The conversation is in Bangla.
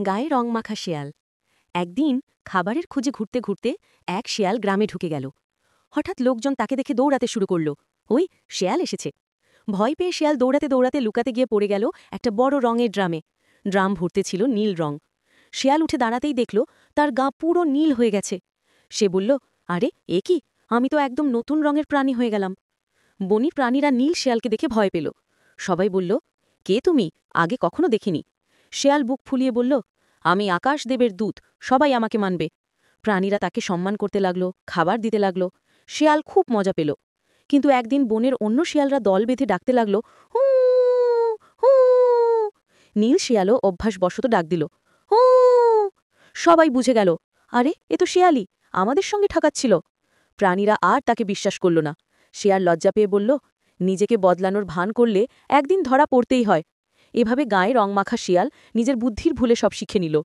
গায়ে রং মাখা শেয়াল। একদিন খাবারের খুঁজে ঘুরতে ঘুরতে এক শেয়াল গ্রামে ঢুকে গেল। হঠাৎ লোকজন তাকে দেখে দৌড়াতে শুরু করল। ওই শেয়াল এসেছে। ভয় পেয়ে শেয়াল দৌড়াতে দৌড়াতে লুকাতে গিয়ে পড়ে গেল একটা বড় রঙের ড্রামে। ড্রাম ভরতে ছিল নীল রং। শেয়াল উঠে দাঁড়াতেই দেখল তার গা পুরো নীল হয়ে গেছে। সে বলল, আরে এ কি, আমি তো একদম নতুন রঙের প্রাণী হয়ে গেলাম। বনি প্রাণীরা নীল শেয়ালকে দেখে ভয় পেল। সবাই বলল, কে তুমি, আগে কখনো দেখিনি। শেয়াল বুক ফুলিয়ে বলল, আমি আকাশদেবের দূত, সবাই আমাকে মানবে। প্রাণীরা তাকে সম্মান করতে লাগল, খাবার দিতে লাগল। শেয়াল খুব মজা পেল। কিন্তু একদিন বনের অন্য শিয়ালরা দল বেঁধে ডাকতে লাগল, হু হু। নীল শিয়ালও অভ্যাসবশত ডাক দিল, হু। সবাই বুঝে গেল, আরে এ তো শিয়ালই, আমাদের সঙ্গে ঠকাচ্ছিল। প্রাণীরা আর তাকে বিশ্বাস করল না। শিয়াল লজ্জা পেয়ে বলল, নিজেকে বদলানোর ভান করলে একদিন ধরা পড়তেই হয়। এভাবে গায়ে রং মাখা শিয়াল নিজের বুদ্ধির ভুলে সব শিখে নিল।